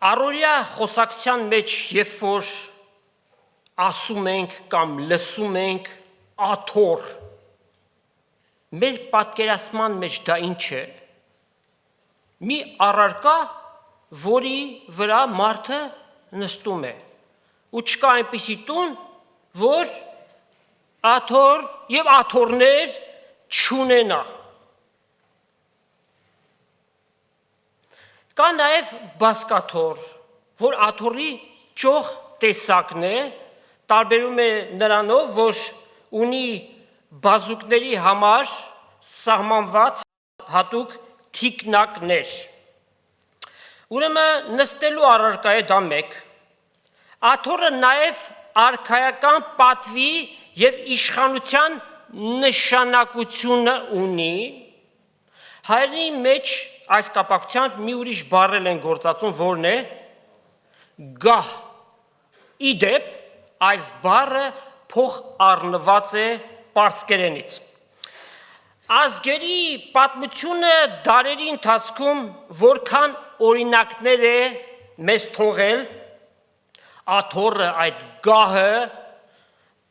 Առօրյա խոսակցության մեջ, երբ որ ասում ենք կամ լսում ենք աթոռ, մեր պատկերացման մեջ դա ինչ է, մի առարկա, որի վրա մարդը նստում է, ու չկա այնպիսի տուն, որ աթոռ և աթոռներ չունենա։ Կա նաև բազկաթոռ, որ աթոռի ճոխ տեսակն է, տարբերում է նրանով, որ ունի բազուկների համար սահմանված հատուկ թիկնակներ։ Ուրեմն նստելու առարկա է դա մեկ։ Աթոռը նաև արքայական պատվի և իշխանության նշանակությունը ունի։ Հայերենի մեջ այս կապակցությամբ մի ուրիշ բառ են գործածում, որն է գահ։ Իդեպ այս բառը փոխառնված է պարսկերենից։ Ազգերի պատմությունը դարերի ընթացքում որքան օրինակներ է մեզ թողել, աթոռը այդ գահը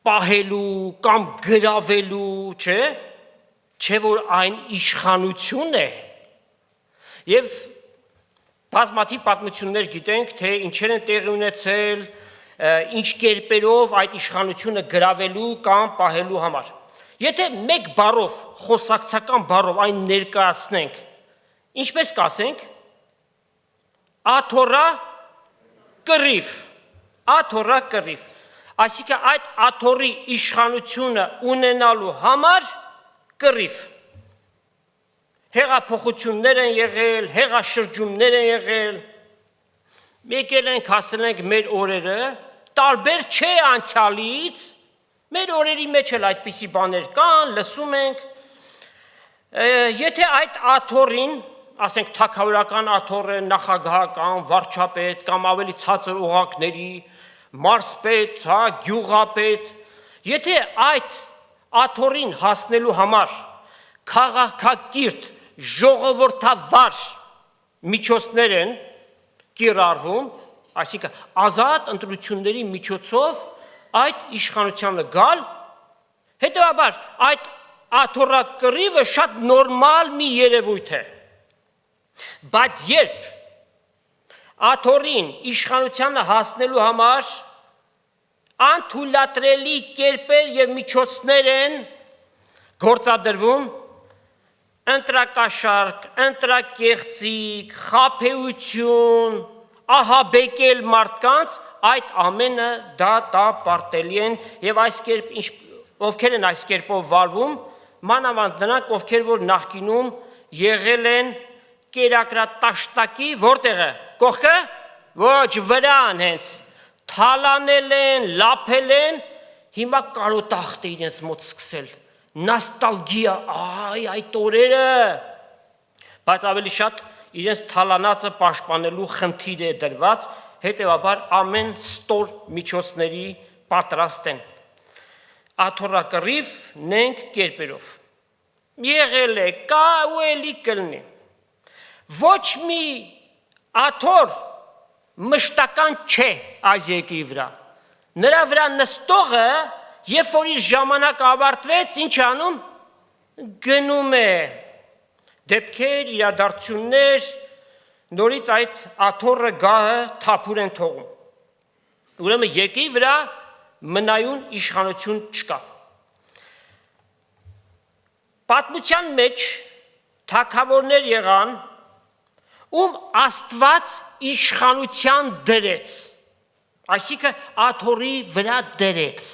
պահելու կամ գրավելու, չէ որ այն իշխանություն է, և բազմաթիվ պատմություններ գիտենք, թե ինչեր են տեղի ունեցել, ինչ կերպերով այդ իշխանությունը գրավելու կամ պահելու համար։ Եթե մեկ բառով, խոսակցական բառով այն ներկայացնենք, ինչպես կասենք, աթոռա կռիվ, այսինքն այդ աթոռի իշխանությունը ունենալու համար կռիվ։ Հեղափոխություններ են եղել, հեղաշրջումներ են եղել, եկել ենք, հասել ենք մեր օրերը, տարբեր չէ անցյալից, մեր օրերի մեջ էլ այդպիսի բաներ կան, լսում ենք, եթե այդ աթոռին, ասենք թագավորական աթոռը, նախագահական, վարչապետ կամ ավելի ցածր օղակների, մարզպետ, գյուղապետ, եթե այդ աթոռին հասնելու համար քաղաքակիրթ ժողովրդավար միջոցներ են կիրառվում, այսինքն ազատ ընտրությունների միջոցով այդ իշխանությանը գալ, հետևաբար այդ աթոռակռիվը շատ նորմալ մի երևույթ է, բայց երբ աթոռին իշխանությանը հասնելու համար անթույլատրելի կերպեր և միջոցներ են գործադրվում, ընտրակաշառք, ընտրակեղծիք, խաբեություն, ահաբեկել մարդկանց, այդ ամենը դա պարտելի են և ովքեր են այս կերպով վարվում, մանավանդ նրանք, ովքեր որ նախկինում եղել են կերակրատաշտակի, որտեղը, կողքը, ոչ վրան հենց, թալանել են, լափել են, հիմա կարոտախտ է իրենց մոտ սկսել, նոստալգիա, այդ օրերը, բայց ավելի շատ իրենց թալանածը պաշտպանելու խնդիր է դրված, հետևաբար ամեն ստոր միջոցների պատրաստ են։ Աթոռակռիվ նենք կերպերով։ Եղել է, կա ու էլի կլինի։ Ոչ մի աթոռ մշտական չէ այս երկրի վրա։ Նրա վրա նստողը, երբ որ իր ժամանակ ավարտվեց, ինչ անում, գնում է, դեպքեր, իրադարձություններ, նորից այդ աթոռը գահը թափուր են թողում։ Ուրեմն երկրի վրա մնայուն իշխանություն չկա։ Պատմության մեջ թագավորներ եղան, ում Աստված իշխանության դրեց, այսինքն աթոռի վրա դրեց։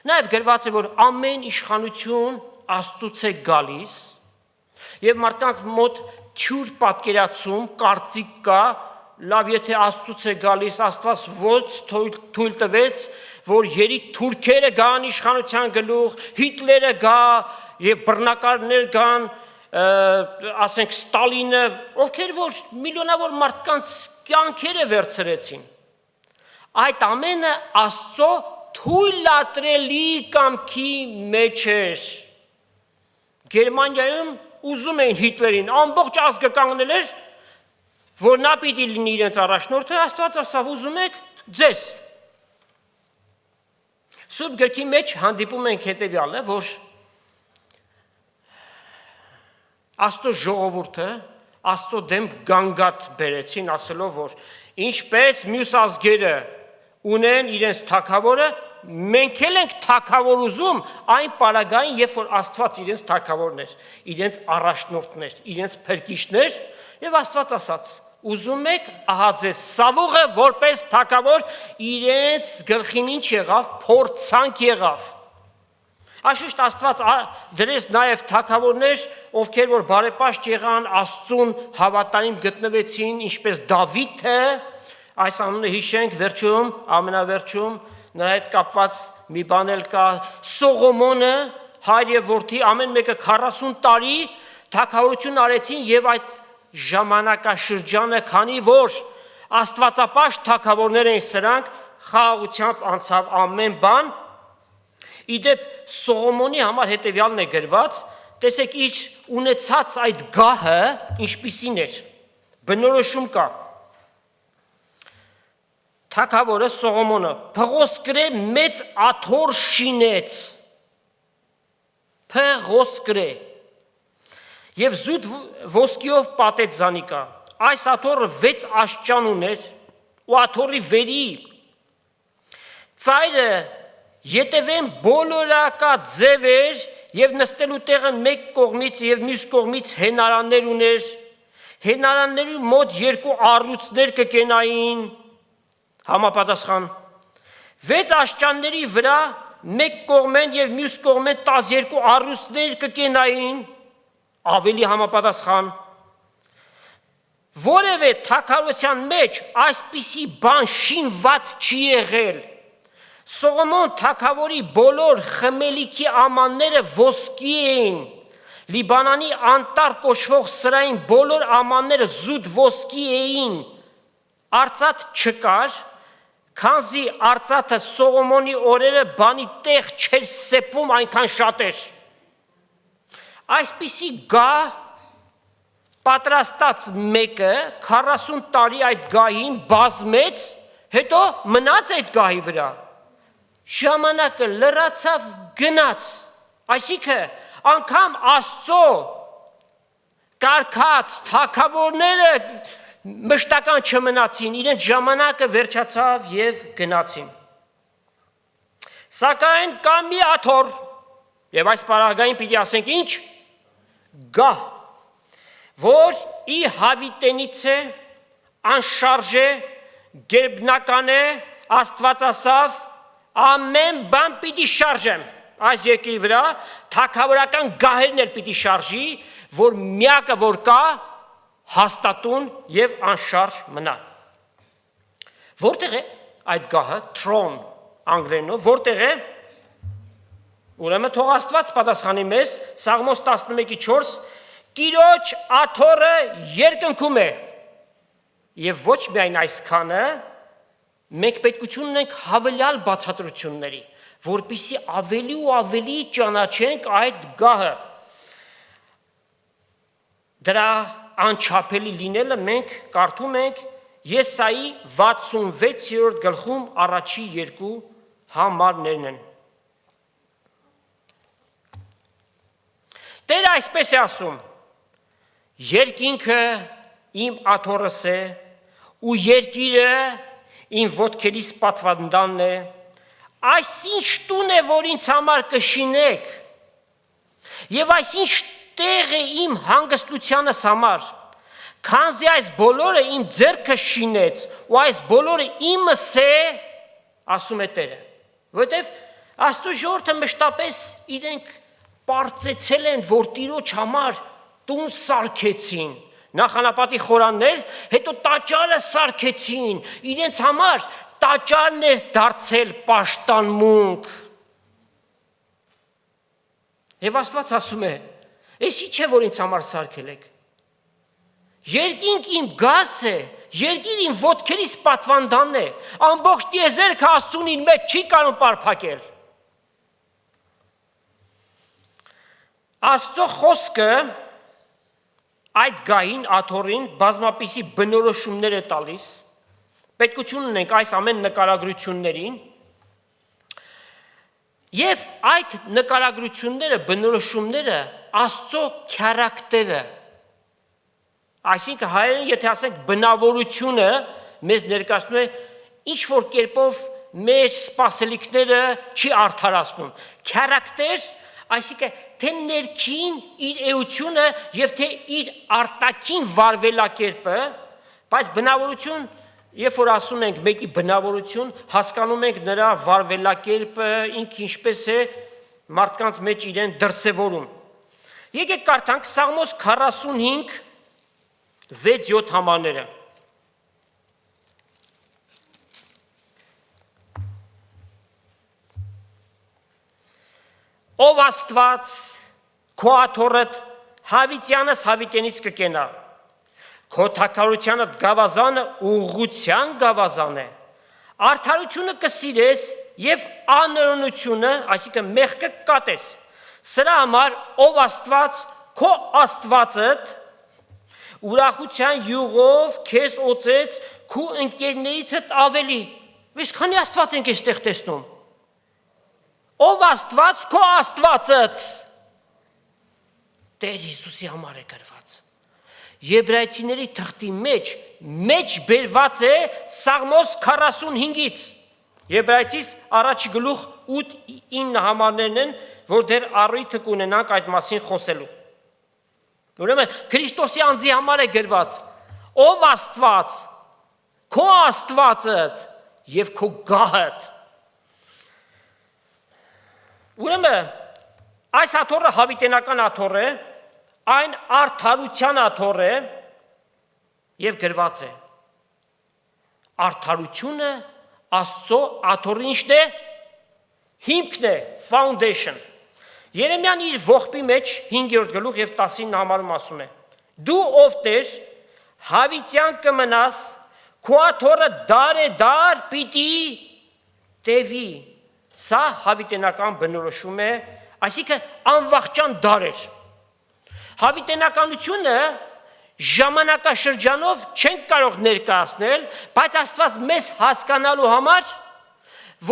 Նաև գրված է, որ ամեն իշխանություն Աստծուց է գալիս և մարդկանց մոտ թյուր պատկերացում, կարծիք կա, լավ եթե Աստծուց է գալիս, Աստված ոնց թույլ տվեց, որ երի թուրքերը գան իշխանության գլուխ, Հիտլերը գա եւ բռնակալներ գան, ասենք Ստալինը, ովքեր որ միլիոնավոր մարդկանց կյանքերը վերցրեցին։ Այդ ամենը Աստծո թույլատրելի կամքի մեջ էր։ Գերմանիայում ուզում էին Հիտլերին, ամբողջ ազգը կանգնել էր, որ նա պիտի լինի իրենց առաջնորդը, Աստված ասավ ուզում եք ձեզ։ Սուրբ գրքի մեջ հանդիպում ենք հետևյալը, որ Աստծո ժողովուրդը Աստծո դեմ գանգատ բերեցին, ասելով, որ ինչպես մյուս ազգերը ունեն իրենց թագավորը, մենք էլ ենք թագավոր ուզում այն պարագային, երբ որ Աստված իրենց թագավորներ, իրենց առաջնորդներ, իրենց փրկիչներ, եւ Աստված ասաց. ուզում եք ահա ձեզ Սավուղը որպես թագավոր իրենց գլխին ինչ եղավ, փորձանք եղավ։ Աշուշտ Աստված դրեց նաև թագավորներ, ովքեր որ բարեպաշտ եղան, Աստծուն հավատարիմ գտնվեցին, ինչպես Դավիթը, այս անունը հիշենք վերջում, ամենավերջում նրա հետ կապված մի բան էլ կա, Սողոմոնը, հայր եւ որդի, ամեն մեկը 40 տարի թագավորություն արեցին եւ այդ ժամանակաշրջանը, քանի որ Աստվածապաշտ թագավորներ էին սրանք, խաղաղությամբ անցավ ամեն բան։ Իդեպ Սողոմոնի համար հետևյալն է գրված, տեսեք իր ունեցած այդ գահը ինչպիսին էր, բնորոշում կա։ Թագավորը Սողոմոնը փղոսկրե մեծ աթոռ շինեց, փղոսկրե եւ զուտ ոսկիով պատեց զանիկա։ Այս աթոռը 6 աշճան ուներ ու աթոռի վերի ծայրը ետևեն բոլորակա ձև էր եւ նստելու տեղը մեկ կողմից եւ մյուս կողմից հենարաններ ուներ։ Հենարանների մոտ 2 առյուծներ կկենային, համապատասխան 6 աշճանների վրա մեկ կողմեն եւ մյուս կողմեն 12 առյուծներ կկենային, ավելի համապատասխան։ Որևէ թագավորության մեջ այսպիսի բան շինված չի եղել։ Սողոմոն թագավորի բոլոր խմելիքի ամանները ոսկի էին, Լիբանանի անտառ կոչվող սրային բոլոր ամանները զուտ ոսկի էին, արծաթ չկար, քանզի արծաթը Սողոմոնի օրերը բանի տեղ չէր սեփում, այնքան շատ էր։ Այսպիսի գահ պատրաստած մեկը 40 տարի այդ գահին բազմեց, հետո մնաց այդ գահի վրա։ Ժամանակը լրացավ, գնաց, այսինքն անգամ Աստծո կարգած թագավորները մշտական չմնացին, իրենց ժամանակը վերջացավ եւ գնացին։ Սակայն կա մի աթոռ, եւ այս պարագային պիտի ասենք ինչ, գահ, որ ի հավիտենից է, անշարժ է, գերբնական է, Աստված ասավ, ամեն բան պիտի շարժեմ, այս երկրի վրա, թագավորական գահերն էլ պիտի շարժի, որ միակը որ կա, հաստատուն եւ անշարժ մնա։ Որտեղ է այդ գահը, throne անգլերենով, որտեղ է, ուրեմն թող Աստված պատասխանի մեզ, Սաղմոս 11:4, Տիրոջ աթոռը երկնքում է, եւ ոչ միայն այսքանը, մենք պետքություն ունենք հավելյալ բացատրությունների, որպեսզի ավելի ու ավելի ճանաչենք այդ գահը։ Դրա անչափելի լինելը մենք կարդում ենք Եսայի 66-րդ գլխում առաջի 2 համարներն են։ Տերը այսպես է ասում. երկինքը իմ աթոռս է ու երկիրը իմ ոտքերիս պատվանդանն է, այսինչ տուն է, որ ինձ համար կշինեք, եւ այսինչ տեղ է իմ հանգստությանս համար, քանզի այս բոլորը իմ ձեռքը շինեց, ու այս բոլորը իմս է, ասում է Տերը, որովհետեւ Աստծո ժողովուրդը մշտապես իրենք պարծեցել են, որ Տիրոջ համար տուն սարքեցին, նախանապատի խորաններ, հետո տաճարը սարքեցին, իրենց համար տաճարն էր դարձել պաշտանմունք։ Եվ Աստված ասում է, «Էսի չէ, որ ինձ համար սարքել եք։ Երկինք իմ գազ է, երկիր իմ ոտքերիս պատվանդանն է, ամբողջ տիեզերքը Աստծուն իր մեջ չի կարող պարփակել»։ Աստծո խոսքը այդ գահին աթոռին բազմապիսի բնորոշումներ է տալիս, պետքություն ունենք այս ամեն նկարագրություններին, եւ այդ նկարագրությունները, բնորոշումները Աստծո քարակտերը, այսինքն հայերեն եթե ասենք բնավորությունը մեզ ներկայացնում է ինչ որ կերպով մեր սպասելիքները չի արդարացնում, քարակտեր, այսինքն թե ներքին իր էությունը եւ թե իր արտաքին վարվելակերպը, բայց բնավորություն, երբ որ ասում ենք մեկի բնավորություն, հասկանում ենք նրա վարվելակերպը, ինքը ինչպես է մարդկանց մեջ իրեն դրսևորում։ Եկեք կարդանք Սաղմոս 45 6-7 համարները։ Ով Աստված քո աթոռդ հավիտյանս հավիտենից կկենա, քո թագավորությանդ գավազանը ուղղության գավազան է, արդարությունը կսիրես եւ անօրենությունը, այսինքն մեղքը կկատես։ Սրա համար ով Աստված քո Աստվածդ ուրախության յուղով քեզ օծեց քո ընկերներիցդ ավելի։ Ves քանի Աստված ենք այստեղ տեսնում։ Ով Աստված քո Աստվածդ Տեր Հիսուսի համար է գրված։ Եբրայեցիների թղթի մեջ բերված է Սաղմոս 45-ից։ Եբրայեցիս առաջի գլուխ 8-9 համարներն են, որ դեռ առիթը կունենանք այդ մասին խոսելու։ Ուրեմն Քրիստոսի անձի համար է գրված. ով Աստված քո Աստվածդ եւ քո գահդ։ Ուրեմն այս աթոռը հավիտենական աթոռ է, այն արդարության աթոռ է եւ գրված է։ Արդարությունը Աստծո աթոռի ինչն է, հիմքն է, foundation։ Երեմյան իր ողբի մեջ 5-րդ գլուխ եւ 19 համարում ասում է. Դու ով Տեր, հավիտյան կմնաս, քո աթոռը դար պիտի տևի։ Սա հավիտենական բնորոշում է, այսինքն անվախճան դար էր։ Հավիտենականությունը ժամանակաշրջանով չենք կարող ներկայացնել, բայց Աստված մեզ հասկանալու համար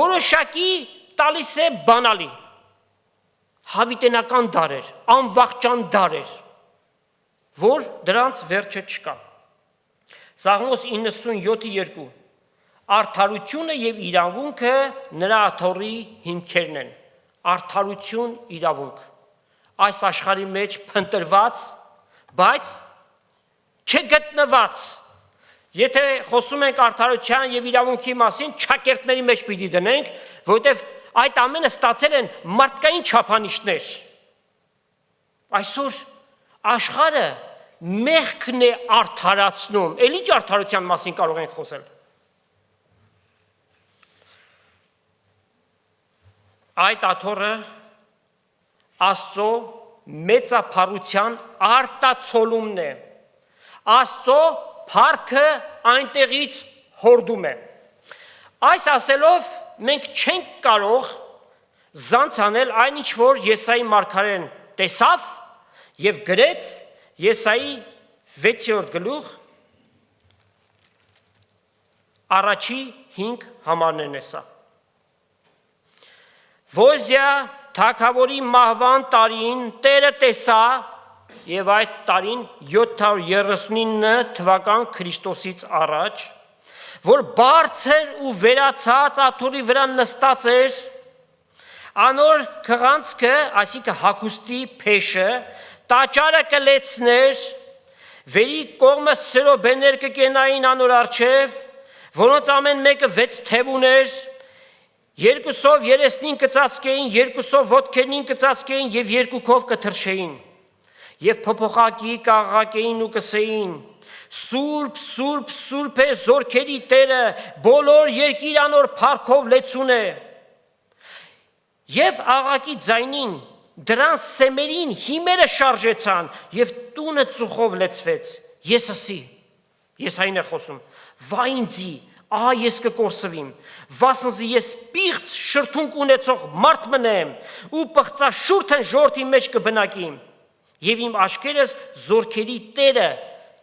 որոշակի տալիս է բանալի։ Հավիտենական դար էր, անվախճան դար էր, որ դրանց վերջը չկա։ Սաղմոս 97:2 Արդարությունը եւ իրավունքը նրա աթոռի հիմքերն են։ Արդարություն, իրավունք։ Այս աշխարհի մեջ փնտրված, բայց չգտնված։ Եթե խոսում ենք արդարության եւ իրավունքի մասին, ճակերտների մեջ պիտի դնենք, որովհետեւ այդ ամենը ստացել են մարդկային չափանիշներ։ Այսօր աշխարհը մեղքն է արդարացնում։ Էլ ինչ արդարության մասին կարող ենք խոսել։ Այդ աթոռը Աստծո մեծափառության արտացոլումն է։ Աստծո փառքը այնտեղից հորդում է։ Այս ասելով մենք չենք կարող զանցանել այն ինչ որ Եսայի մարգարեն տեսավ եւ գրեց Եսայի 6-րդ գլուխ առաջի 5 համարներն է սա։ Ոզիա թագավորի մահվան տարին Տերը տեսա եւ այդ տարին 739 թվական Քրիստոսից առաջ, որ բարձր ու վերացած աթոռի վրա նստած էր, անոր քղանցքը, այսինքն հագուստի փեշը, տաճարը կլեցներ, վերի կողմը սրոբեներ կկենային անոր առջև, որոնց ամեն մեկը 6 թև ուներ, երկուսով երեսնին կծածկեին, երկուսով ոտքերնին կծածկեին եւ երկուքով կթռչեին։ Եվ փոփոխակի կաղաղակեին ու կսեին. Սուրբ, Սուրբ, Սուրբ է զորքերի Տերը, բոլոր երկիրանոր փառքով լեցուն է։ Եվ աղաղակի ձայնին դրան սեմերին հիմերը շարժեցան եւ տունը ծուխով լեցվեց։ Ես ասի, ես այն է խոսում, վայ ինձի, ահա ես կկորսվիմ, վասնզի ես պիղծ շրթունք ունեցող մարդ մնեմ ու պղծաշուրթն ժողովրդի մեջ կբնակիմ։ Եվ իմ աշկերս զորքերի Տերը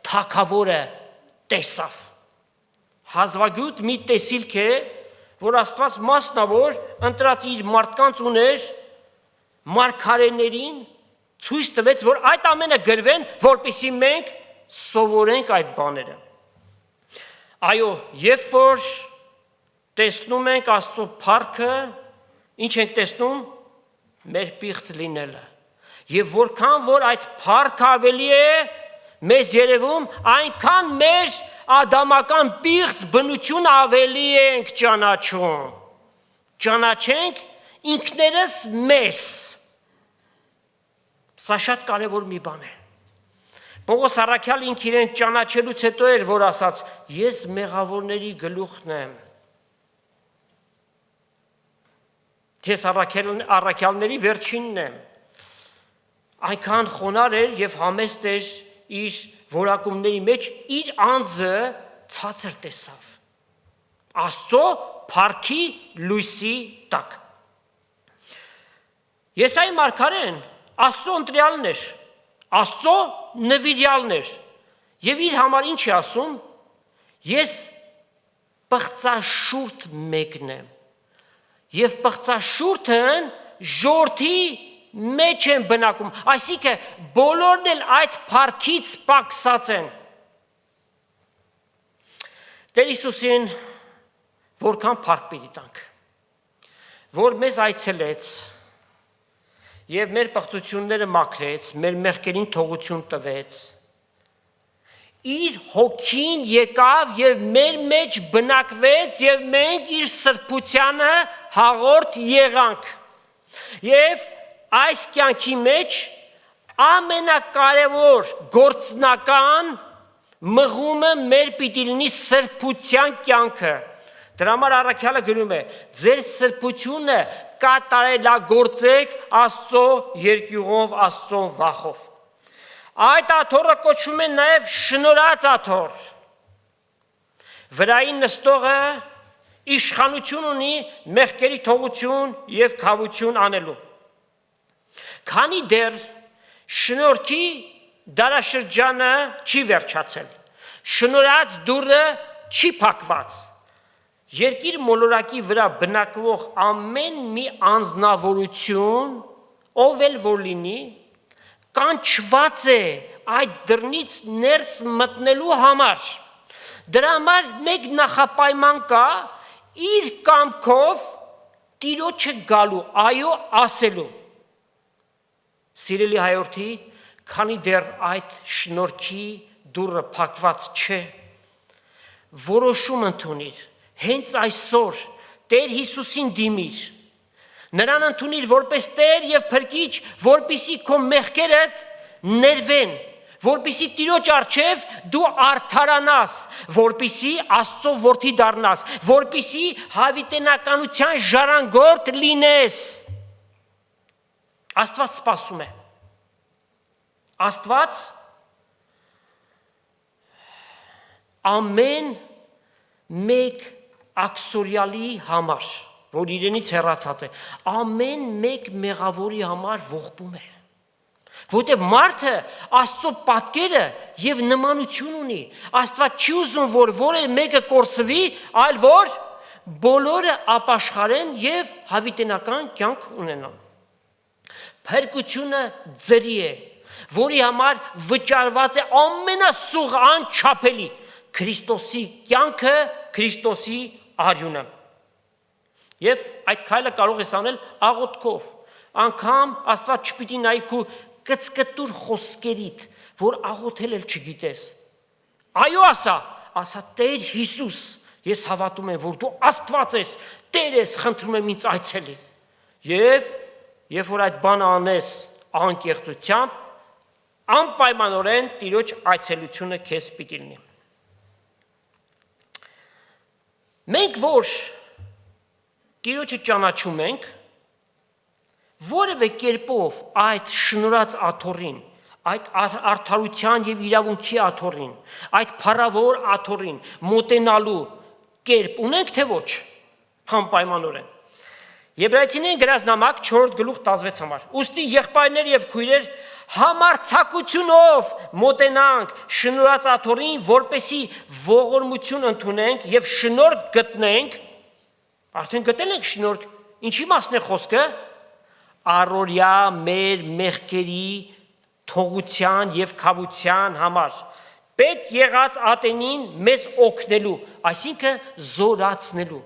թագավորը տեսավ։ Հազվագյուտ մի տեսիլք է, որ Աստված մասնավոր ընտրած իր մարդկանց ուներ, մարգարեներին ցույց տվեց, որ այդ ամենը գրվեն, որպեսզի մենք սովորենք այդ բաները։ Այո, երբ որ տեսնում ենք Աստծո փառքը, ինչ ենք տեսնում, մեր պիղծ լինելը։ Եվ որքան որ այդ փառքը ավելի է մեզ երևում, այնքան մեր ադամական պիղծ բնությունը ավելի ենք ճանաչում։ Ճանաչենք ինքներս մեզ։ Սա շատ կարևոր մի բան է։ Պողոս առաքյալ ինք իրեն ճանաչելուց հետո էր, որ ասաց. ես մեղավորների գլուխն եմ։ Ես առաքյալների վերջինն եմ։ Այնքան խոնար էր եւ համեստ էր իր որակումների մեջ, իր անձը ցածր տեսավ։ Աստծո փառքի լույսի տակ։ Եսայի մարգարեն Աստծո ընտրյալն էր, Աստծո նվիրյալն էր, եւ իր համար ինչ է ասում. ես պղծաշուրթ մեկն եմ, եւ պղծաշուրթն ժողովրդի մեջ են բնակում, այսինքն բոլորն էլ այդ փառքից պակսած են։ Տեր Հիսուսին որքան փառք պիտի տանք, որ մեզ այցելեց եւ մեր պղծությունները մաքրեց, մեր մեղքերին թողություն տվեց։ Իր հոգին եկավ եւ մեր մեջ բնակվեց եւ մենք իր սրբությանը հաղորդ եղանք։ Եվ այս կյանքի մեջ ամենակարևոր գործնական մղումը մեր պիտի լինի սրբության կյանքը։ Դրա համար առաքյալը գրում է. ձեր սրբությունը կատարելագործեք Աստծո երկյուղով, Աստծո վախով։ Այդ աթոռը կոչվում է նաև շնորհած աթոռ։ Վրային նստողը իշխանություն ունի մեղքերի թողություն եւ քավություն անելու։ Քանի դեռ շնորհքի դարաշրջանը չի վերջացել, շնորհած դուռը չի փակված, երկիր մոլորակի վրա բնակվող ամեն մի անձնավորություն, ով էլ որ լինի, կանչված է այդ դռնից ներս մտնելու համար։ Դրա համար մեկ նախապայման կա, իր կամքով Տիրոջը գալու, այո ասելու։ Սիրելի հայրենի, քանի դեռ այդ շնորհքի դուռը փակված չէ, որոշում ընդունիր, հենց այսօր Տեր Հիսուսին դիմիր, նրան ընդունիր որպես Տեր եւ Փրկիչ, որպեսզի քո մեղքերդ ներվեն, որպեսզի Տիրոջ առջև դու արդարանաս, որպեսզի Աստծո որդի դառնաս, որպեսզի հավիտենականության ժառանգորդ լինես։ Աստված սպասում է։ Աստված ամեն մեկ աքսորյալի համար, որ իրենից հեռացած է, ամեն մեկ մեղավորի համար ողբում է։ Որտեղ մարդը Աստծո պատկերը եւ նմանություն ունի։ Աստված չի ուզում, որ որևէ մեկը կորսվի, այլ որ բոլորը ապաշխարեն եւ հավիտենական կյանք ունենան։ Փրկությունը ձրի է, որի համար վճարված է ամենասուղ անչափելի Քրիստոսի կյանքը, Քրիստոսի արյունը։ Եվ այդ քայլը կարող ես անել աղոթքով։ Անգամ Աստված չպիտի նայի քո կծկտուր խոսքերիդ, որ աղոթել էլ չգիտես։ Այո ասա Տեր Հիսուս, ես հավատում եմ, որ դու Աստված ես, Տեր ես, խնդրում եմ ինձ այցելի։ Եվ երբ որ այդ բանը անես անկեղծությամբ, անպայմանորեն Տիրոջ այցելությունը քեզ պիտի լինի։ Մենք որ Տիրոջը ճանաչում ենք, որևէ կերպով այդ շնորհած աթոռին, այդ արդարության եւ իրավունքի աթոռին, այդ փառավոր աթոռին մոտենալու կերպ ունենք թե ոչ, անպայմանորեն։ Եբրայեցիներին գրած նամակ 4:16 համար։ Ուստի եղբայրներ եւ քույրեր, համարձակությունով մոտենանք շնորհած աթոռին, որպեսի ողորմություն ընդունենք եւ շնորհք գտնենք։ Արդեն գտել ենք շնորհք, ինչի մասն է խոսքը։ Առօրյա մեր մեղքերի թողության եւ քավության համար պետք եղած ատենին մեզ օգնելու, այսինքն զորացնելու։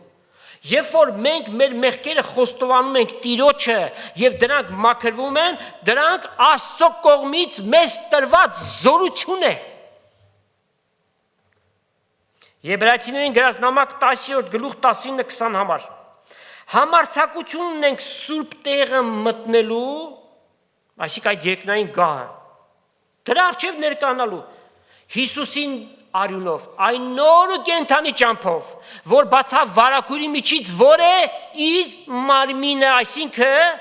Երբ որ մենք մեր մեղքերը խոստովանում ենք Տիրոջը եւ դրանք մաքրվում են, դրանք Աստծո կողմից մեզ տրված զորություն է։ Եբրայեցիներին գրած նամակ 10:19-20 համար։ Համարձակություն ունենք սուրբ տեղը մտնելու, այսինքն այդ երկնային գահը, դրա առջև ներկանալու Հիսուսին արյունով, այն նոր ու կենդանի ճամփով, որ բացավ վարագույրի միջից, որ է իր մարմինը, այսինքն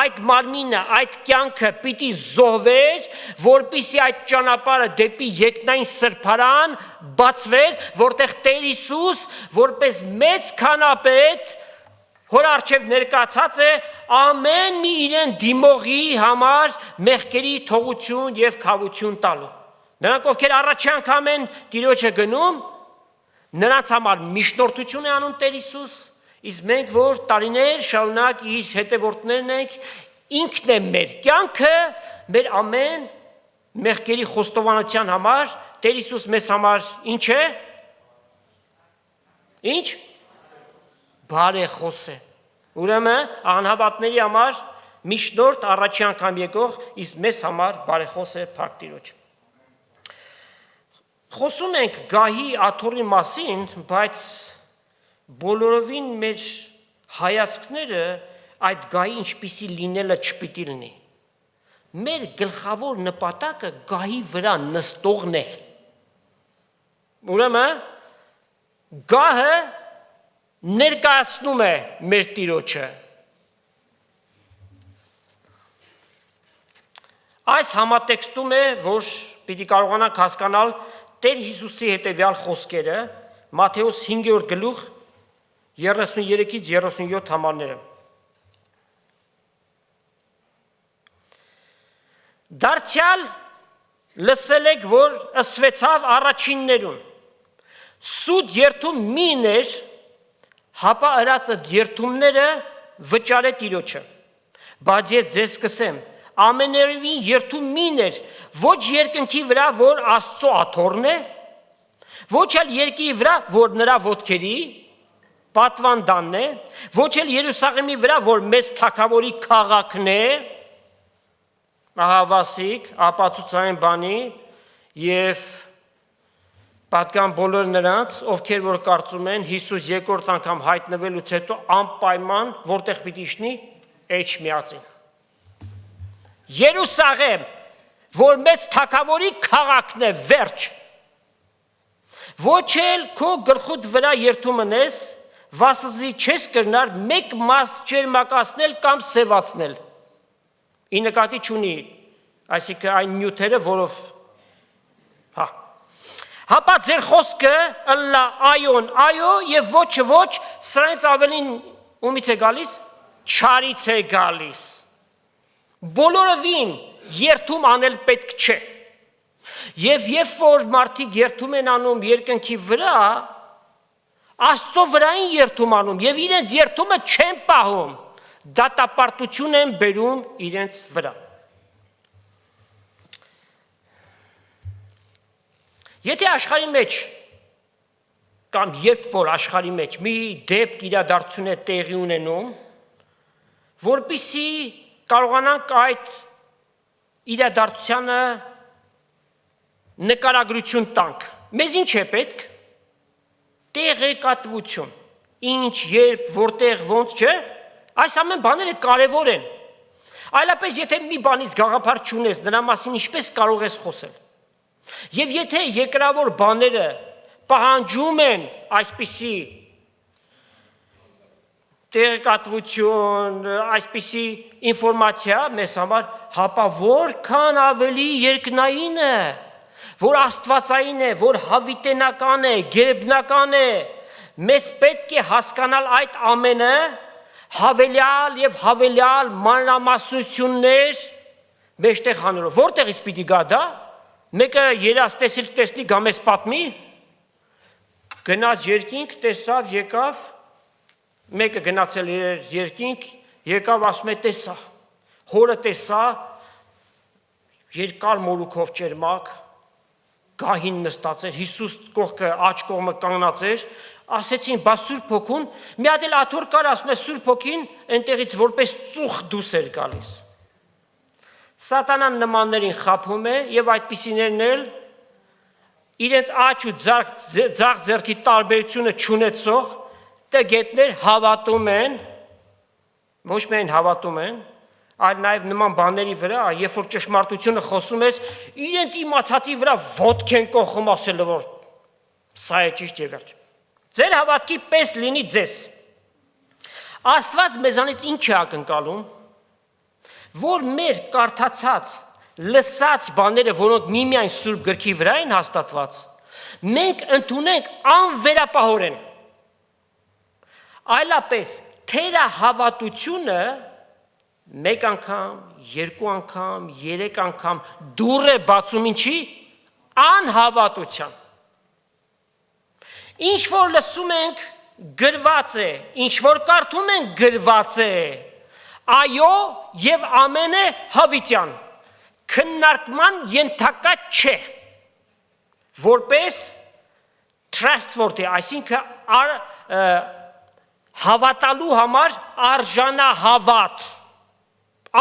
այդ մարմինը, այդ կյանքը պիտի զոհվեր, որպեսզի այդ ճանապարհը դեպի երկնային սրբարան բացվեր, որտեղ Տեր Հիսուս, որպես մեծ քանապետ, հոր առջև ներկայացած է ամեն մի իրեն դիմողի համար մեղքերի թողություն եւ քավություն տալու։ Նրանք ովքեր առաջի անգամ են Տիրոջը գնում, նրանց համար միջնորդություն է անում Տեր Հիսուս, իսկ մենք որ տարիներ շարունակ իր հետևորդներն ենք, ինքն է մեր կյանքը, մեր ամեն մեղքերի խոստովանության համար, Տեր Հիսուս մեզ համար ինչ է։ Ինչ։ Բարեխոս է։ Ուրեմն անհավատների համար միջնորդ առաջի անգամ եկող, իսկ մեզ համար բարեխոս է Փառք Տիրոջ։ Խոսում ենք գահի աթոռի մասին, բայց բոլորովին մեր հայացքները այդ գահի ինչպիսի լինելը չպիտի լինի։ Մեր գլխավոր նպատակը գահի վրա նստողն է։ Ուրեմն գահը ներկայացնում է մեր Տիրոջը։ Այս համատեքստում է, որ պիտի կարողանանք հասկանալ Տեր Հիսուսի հետևյալ խոսքերը, Մատթեոս 5:33-37 համարները։ Դարձյալ լսել եք, որ ըսվեցավ առաջիններուն, սուտ երթում միներ, հապա ըրացը երթումները վճարե Տիրոջը, բայց ես ձեզ կսեմ, ամեներևին երթում միներ, ոչ երկնքի վրա, որ Աստծո աթոռն է, ոչ էլ երկրի վրա, որ նրա ոտքերի պատվանդանն է, ոչ էլ Երուսաղեմի վրա, որ մեծ թագավորի քաղաքն է, ահավասիկ, ապացուցային բանի եւ պատկան բոլոր նրանց, ովքեր որ կարծում են Հիսուս երկրորդ անգամ հայտնվելուց հետո անպայման որտեղ պիտի իջնի, Էջմիածին։ Երուսաղեմ, որ մեծ թագավորի քաղաքն է, վերջ։ Ոչ էլ քո գլխուդ վրա երթումն ես, վասզի չես կրնար մեկ մաս ջերմակացնել կամ սևացնել։ Ի նկատի չունի, այսինքն այն նյութերը, որով հապա ձեր խոսքը ըլլա այոն, այո եւ ոչ, սրանից ավելին ումից է գալիս, չարից է գալիս։ Բոլորովին երթում անել պետք չէ։ Եվ երբ որ մարդիկ երթում են անում երկնքի վրա, Աստծո վրային երթում անում եւ իրենց երթումը չեն պահում, դատապարտություն են բերում իրենց վրա։ Եթե աշխարհի մեջ կամ երբ որ աշխարհի մեջ մի դեպք իրադարձություն է տեղի ունենում, որպեսզի կարողանանք այդ իրադարձությանը նկարագրություն տանք, մեզ ինչ է պետք։ Տեղեկատվություն, ինչ, երբ, որտեղ, ոնց, չէ, այս ամեն բաները կարևոր են։ Այլապես եթե մի բանից գաղափար չունես, դրա մասին ինչպես կարող ես խոսել։ Եվ եթե երկրավոր բաները պահանջում են այսպիսի տեղեկատվություն, այսպիսի ինֆորմացիա մեզ համար, հապա որքան ավելի երկնային է, որ աստվածային է, որ հավիտենական է, գերբնական է, մեզ պետք է հասկանալ այդ ամենը, հավելյալ եւ հավելյալ մանրամասնություններ մեջտեղ հանելով։ Որտեղից պիտի գա դա։ Մեկը երաս տեսնի գա մեզ պատմի, գնաց երկինք, տեսավ, եկավ, մեկը գնացել երկինք, եկավ, ասում է տեսա, հորը տեսա, երկար մորուքով ճերմակ, գահին նստած էր, Հիսուս կողքը աջ կողմը կանգնած էր, ասեցին, բա Սուրբ Հոգուն, մի հատ էլ աթոռ կար, ասում է Սուրբ Հոգին այնտեղից որպես ծուխ դուրս էր գալիս։ Սատանան նմաններին խաբում է եւ այդպիսիներն էլ իրենց աջ ու ձախ ձեռքի տարբերությունը չունեցող տգետներ հավատում են, ոչ միայն հավատում են, այլ նաև նման բաների վրա, երբ որ ճշմարտությունը խոսում ես, իրենց իմացածի վրա ոտք են կողում ասելով, որ սա է ճիշտ եւ վերջ։ Ձեր հավատքի պես լինի ձեզ։ Աստված մեզանից ինչ է ակնկալում, որ մեր կարդացած, լսած բաները, որոնք միմիայն Սուրբ գրքի վրա են հաստատված, մենք ընդունենք անվերապահորեն։ Այլապես թերահավատությունը մեկ անգամ, երկու անգամ, երեք անգամ դուռ է բացում ինչի անհավատության։ Ինչ որ լսում ենք գրված է, ինչ որ կարդում ենք գրված է, այո եւ ամեն է հավիտյան, քննարկման ենթակա չէ, որպես trustworthy, այսինքն հավատալու համար արժանահավատ,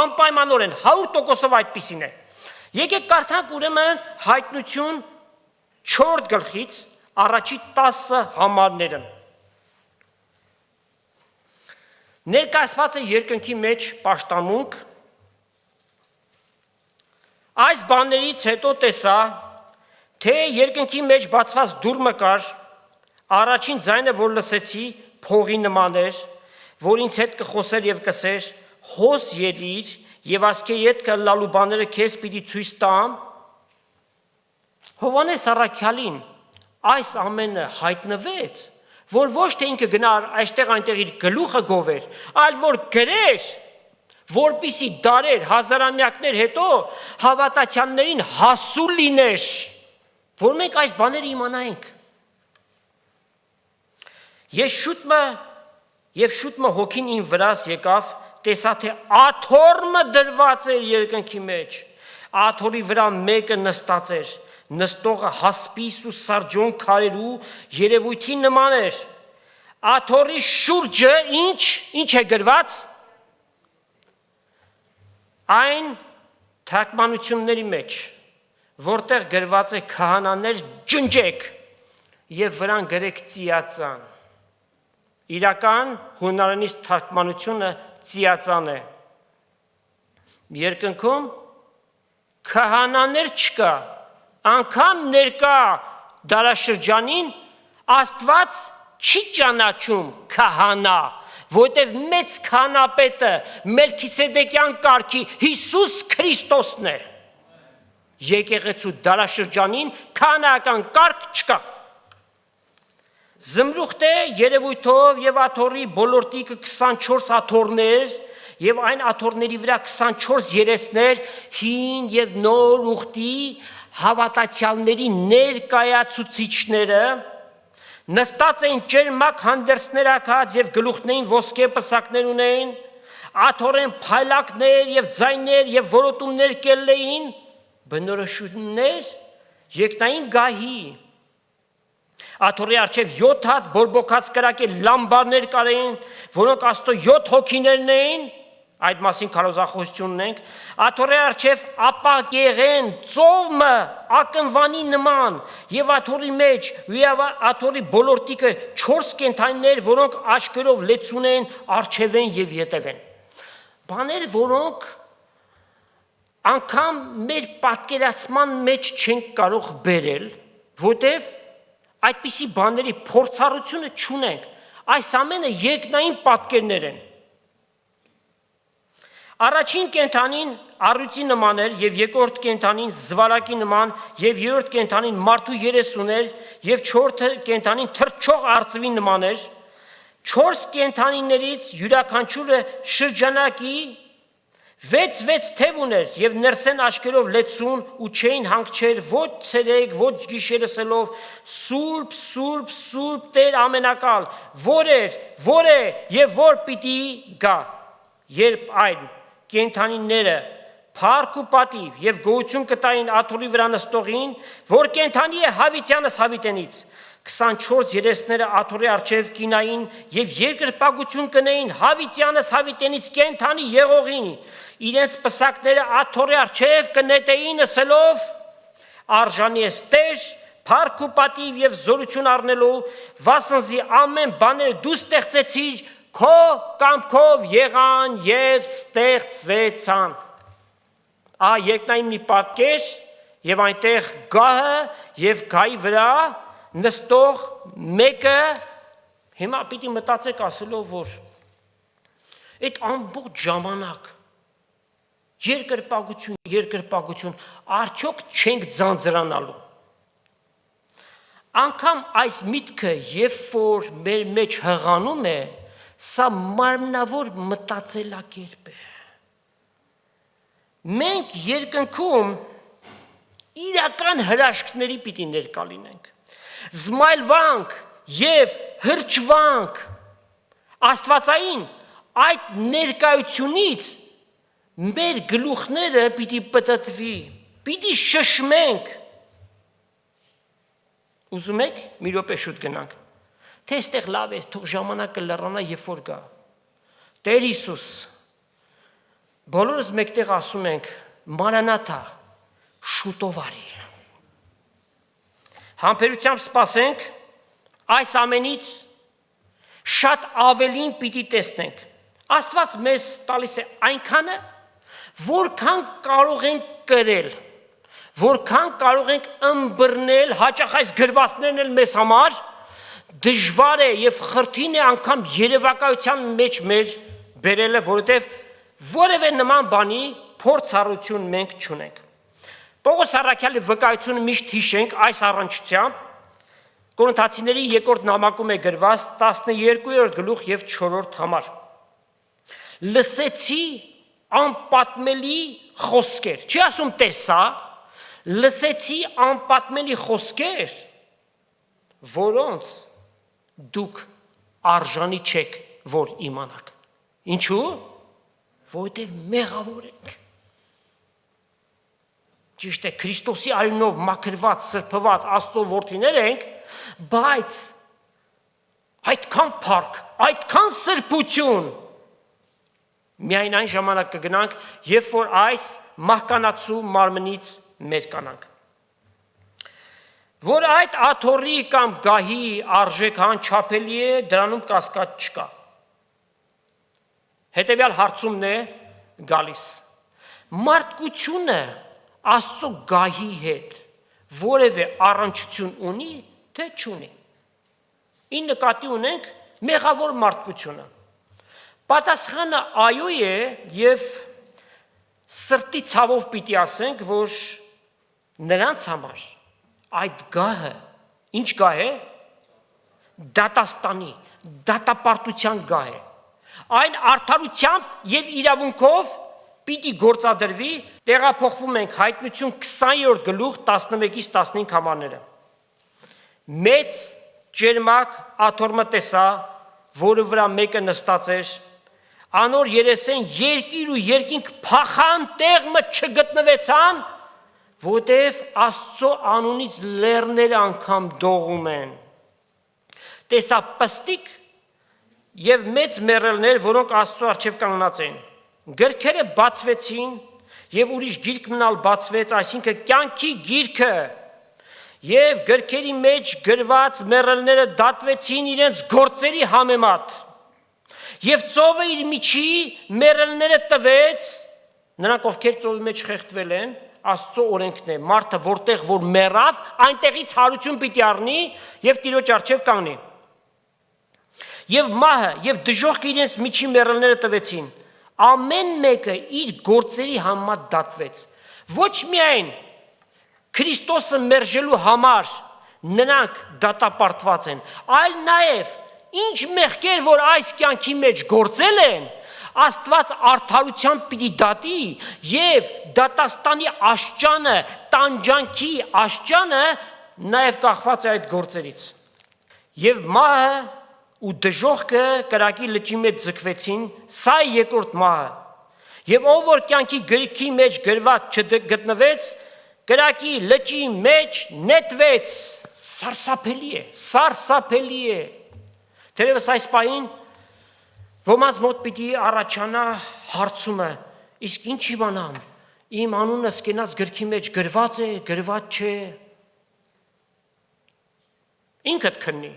անպայմանորեն 100%-ով այդպիսին է։ Եկեք կարդանք ուրեմն Հայտնություն 4 գլխից առաջի 10 համարները։ Ներկայացված է երկնքի մեջ պաշտամունք, այս բաներից հետո տեսա, թե երկնքի մեջ բացված դուռ կար, առաջին ձայնը, որ լսեցի, փողի նման էր, որ ինձ հետ կխոսեր եւ կսեր, հոս ելիր եւ ասկե ետքը լալու բաները քեզ պիտի ցույց տամ։ Հովանես առաքյալին այս ամենը հայտնվեց, որ ոչ թե ինքը գնար այստեղ այնտեղ իր գլուխը գովեր, այլ որ գրեր, որպիսի դարեր, հազարամյակներ հետո հավատացյալներին հասու լիներ, որ մենք այս բաները իմանայինք։ Եվ շուտմը հոգին իմ վրաս եկավ, տեսա թե աթոռը դրված էր երկնքի մեջ, աթոռի վրա մեկը նստած էր, նստողը հասպիս ու սարջոն քարերու երևույթի նման էր, աթոռի շուրջը ինչ է գրված, այն թարգմանությունների մեջ, որտեղ գրված է քահանաներ ջնջեք եւ վրան գրեք ծիածան։ Իրական հունարենից թարգմանությունը ծիածան է։ Երկնքում քահանաներ չկա, անգամ ներկա դարաշրջանին Աստված չի ճանաչում քահանա, որտեղ մեծ քահանապետը Մելքիսեդեկյան կարգի Հիսուս Քրիստոսն է։ Եկեղեցու դարաշրջանին քահանայական կարգ չկա։ Զմրուխտ է երևույթով եւ աթոռի բոլորտիկը 24 աթոռներ եւ այն աթոռների վրա 24 երեսներ հին եւ նոր ուխտի հավատացյալների ներկայացուցիչները նստած էին ճերմակ հանդերձներակած եւ գլուխներին ոսկե պսակներ ունեին, աթոռեն փայլակներ եւ ձայներ եւ որոտումներ կելլեին, բնորոշումներ երկնային գահի։ Աթոռի առջև 7 հատ բորբոքած կրակե լամբարներ կարեին, որոնք Աստծո 7 հոգիներն էին, այդ մասին քարոզախոսություն ունենք, աթոռի առջև ապակեղեն ծովը ակնվանի նման, եւ աթոռի մեջ ու աթոռի բոլորտիկը 4 կենդանիներ, որոնք աչքերով լեցուն են, առջև են եւ ետև են։ Բաներ, որոնք անգամ մեր պատկերացման մեջ չենք կարող բերել, որտեվ այդպիսի բաների փորձառությունը չունենք։ Այս ամենը երկնային պատկերներ են։ Առաջին կենդանին առյուծի նման էր, և երկրորդ կենդանին զվարակի նման, և երրորդ կենդանին մարդու երեսուն էր, և չորրորդ կենդանին թռչող արծվի նման էր։ Չորս կենդանիներից յուրաքանչյուրը շրջանակի 6 թև ուներ, և ներսեն աչքերով լեցուն ու չէին հանգչեր ոչ ցերեկ, ոչ գիշեր ասելով. Սուրբ, Սուրբ, Սուրբ Տեր ամենակալ, որ է և որ պիտի գա։ Երբ այն կենդանիները փառք ու պատիվ և գոհություն կտային աթոռի վրա նստողին, որ կենդանի է հավիտյանս հավիտենից, 24 երեսները աթոռի առջև կինային և երկրպագություն կնեին հավիտյանս հավիտենից կենդանի եղողին, իրենց պսակները աթոռի առջև կնետեին ասելով. արժանի ես Տեր, փառք ու պատիվ և զորություն առնելու, վասնզի ամեն բաները դու ստեղծեցիր, քո կամքով եղան և ստեղծվեցան։ Երկնային մի պատկեր և այնտեղ գահը և գահի վրա նստող մեկը, հիմա պիտի մտածեք ասելով, որ այդ ամբողջ ժամանակ երկրպագություն, արդյոք չենք ձանձրանալու։ Անգամ այս միտքը, երբ որ մեր մեջ հղանում է, սա մարմնավոր մտածելակերպ է։ Մենք երկնքում իրական հրաշքների պիտի ներկա լինենք, զմայլվանք և հրճվանք աստվածային այդ ներկայությունից մեր գլուխները պիտի պտտվի, պիտի շշմենք։ Ուզում եք մի րոպե շուտ գնանք, թե այստեղ լավ է, թող ժամանակը լռանա, երբ որ գա։ Տեր Հիսուս, բոլորս մեկտեղ ասում ենք. Մանրանաթա, շուտով արի։ Համբերությամբ սպասենք, այս ամենից շատ ավելին պիտի տեսնենք։ Աստված մեզ տալիս է այնքանը, որքան կարող ենք կրել, որքան կարող ենք ըմբռնել, հաճախ այս գրվածներն էլ մեզ համար դժվար է և խրթին է անգամ երևակայության մեջ մեր բերելը, որովհետև որևէ նման բանի փորձառություն մենք չունենք։ Պողոս առաքյալի վկայությունը միշտ հիշենք այս առնչությամբ, Կորինթացիների երկրորդ նամակում է գրված 12-րդ գլուխ և 4-րդ համար։ Լսեցի անպատմելի խոսքեր, չի ասում տեսա, լսեցի անպատմելի խոսքեր, որոնց դուք արժանի չեք, որ իմանաք։ Ինչու՞։ Որովհետև մեղավոր ենք։ Ճիշտ է, Քրիստոսի արյունով մաքրված, սրբված Աստծո որդիներ ենք, բայց այդքան փառք, այդքան սրբություն միայն այն ժամանակ կգնանք, երբ որ այս մահկանացու մարմնից մեր կանանք։ Որ այդ աթոռի կամ գահի արժեքան չափելի է, դրանում կասկած չկա։ Հետևյալ հարցումն է գալիս. մարդկությունը Աստծո գահի հետ որևէ առնչություն ունի, թե չունի։ Ինչ նկատի ունենք մեղավոր մարդկությունը։ Պատասխանը այո է և սրտի ցավով պիտի ասենք, որ նրանց համար այդ գահը, ինչ գահ է, դատաստանի, դատապարտության գահ է։ Այն արդարությամբ և իրավունքով պիտի գործադրվի, տեղափոխվում ենք Հայտնություն 20-րդ գլուխ 11-ից 15 համարները։ Մեծ ճերմակ աթոռը տեսա, որի վրա մեկը նստած էր, անոր երեսեն երկիր ու երկինք փախան, տեղը չգտնվեցան, որտև Աստծո անունից լեռները անգամ դողում են։ Տեսա պստիկ և մեծ մեռելներ, որոնք Աստծո առջև կանգնած են։ Գրքերը բացվեցին և ուրիշ գիրք մնալ բացվեց, այսինքն կյանքի գիրքը, և գրքերի մեջ գրված մեռելները դատվեցին իրենց գործերի համեմատ, և ծովը իր միջի մեռելները տվեց նրանք ովքեր ծովի մեջ խեղդվել են, Աստծո օրենքն է, մարդը որտեղ որ մեռավ, այնտեղից հարություն պիտի առնի եւ Տիրոջ առջև կանգնի։ Եվ մահը եւ դժոխքը իրենց միջի մեռելները տվեցին։ Ամեն մեկը իր գործերի համեմատ դատվեց։ Ոչ միայն Քրիստոսը մերժելու համար նրանք դատապարտված են, այլ նաեւ ինչ մեղքեր որ այս կյանքի մեջ գործել են, Աստված արդարությամբ պիտի դատի եւ դատաստանի աշճանը, տանջանքի աշճանը նաեւ կախված է այդ գործերից։ Եւ մահը ու դժոխքը կրակի լճի մեջ ձգվեցին, սա է երկրորդ մահը։ Եվ ով որ կյանքի գրքի մեջ գրված չգտնվեց, կրակի լճի մեջ նետվեց։ Սարսափելի է։ Թերևս այս պահին ոմանց մոտ պիտի առաջանա հարցումը, իսկ ինչ իմանամ, իմ անունս կենաց գրքի մեջ գրված է, գրված չէ։ Ինքդ քննի։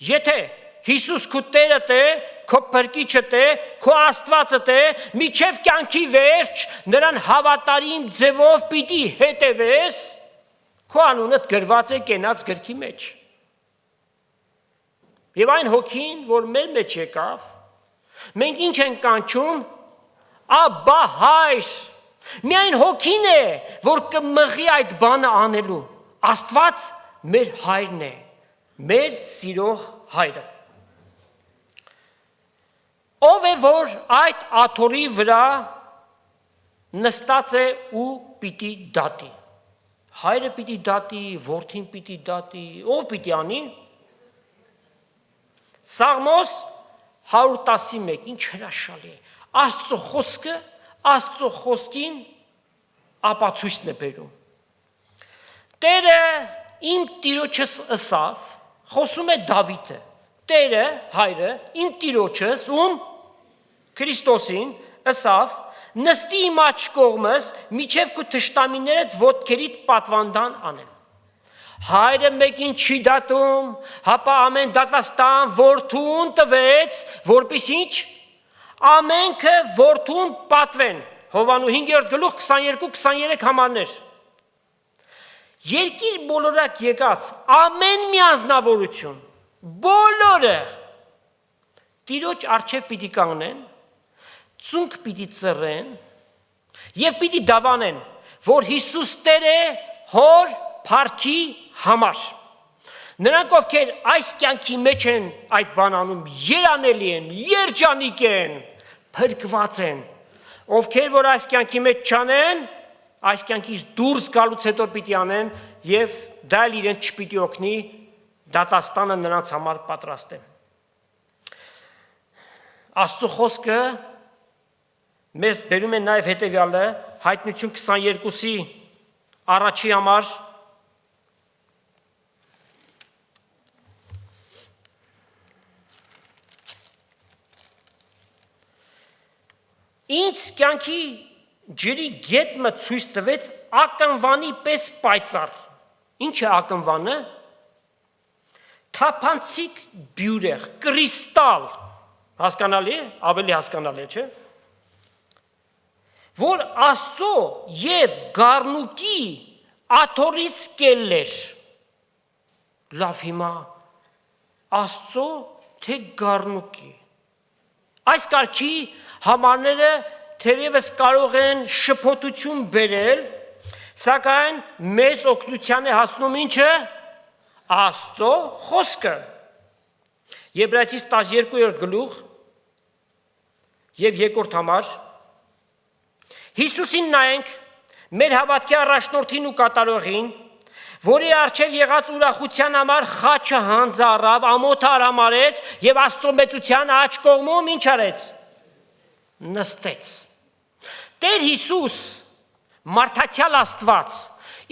Եթե Հիսուս քո Տերդ է, քո Փրկիչդ է, քո Աստվածդ է, միջև կյանքի վերջ նրան հավատարիմ ձևով պիտի հետևես, քո անունդ գրված է կենաց գրքի մեջ։ Եվ այն հոգին, որ մեր մեջ եկավ, մենք ինչ ենք կանչում, Աբա Հայր, միայն հոգին է, որ կմղի այդ բանը անելու, Աստված մեր Հայրն է, մեր սիրող Հայրը։ Ով է, որ այդ աթոռի վրա նստած է ու պիտի դատի, Հայրը պիտի դատի, որդին պիտի դատի, ով պիտի անի։ Սաղմոս 111, ինչ հրաշալի է, Աստծո խոսքը, Աստծո խոսքին ապացույցն է բերում։ Տերը իմ Տիրոջս ըսավ, խոսում է Դավիթը, Տերը, Հայրը, իմ Տիրոջս, ում Քրիստոսին ըսավ, նստի իմ աջ կողմս, միջև քո թշնամիներդ ոտքերիդ պատվանդան անեմ։ Հայրը մեկին չի դատում, հապա ամեն դատաստան որդուն տվեց, որպես ինչ, ամենքը որդուն պատվեն, Հովանու 5-րդ գլուխ 22-23 համարներ։ Երկիր բոլորակ եկած, ամեն մի անձնավորություն, բոլորը Տիրոջ առջև պիտի կանգնեն, ծունկ պիտի ծռեն եւ պիտի դավանեն, որ Հիսուս Տեր է հոր փառքի համար։ Նրանք ովքեր այս կյանքի մեջ են այդ բան անում, երանելի են, երջանիկ են, փրկված են։ Ովքեր որ այս կյանքի մեջ չանեն, այս կյանքից դուրս գալուց հետո պիտի անեն եւ դա իրենց չպիտի օգնի, դատաստանը նրանց համար պատրաստ է։ Աստծո խոսքը մեզ բերում է նաև հետևյալը, Հայտնություն 22-ի առաջի համար, ինձ կյանքի ջրի գետը ցույց տվեց ակնվանի պես պայծառ։ Ինչ է ակնվանը։ Թափանցիկ բյուրեղ, կրիստալ, հասկանալի է, ավելի հասկանալի է, չէ՞։ Որ Աստծո եւ գառնուկի աթոռից կելներ։ Լավ հիմա Աստծո թե գառնուկի։ Այս կարգի համարները թերևս կարող են շփոթություն բերել, սակայն մեզ օգնության է հասնում ինչը Աստծո խոսքը։ Եբրայեցիս 12-րդ գլուխ եւ 2-րդ համար Հիսուսին նայենք մեր հավատքի առաջնորդին ու կատարողին, որի առջև եղած ուրախության համար խաչը հանձարավ, ամոթը արամարեց եւ Աստծո մեծության աջ կողմում ինչ արեց։ Նստեց։ Տեր Հիսուս մարդացյալ Աստված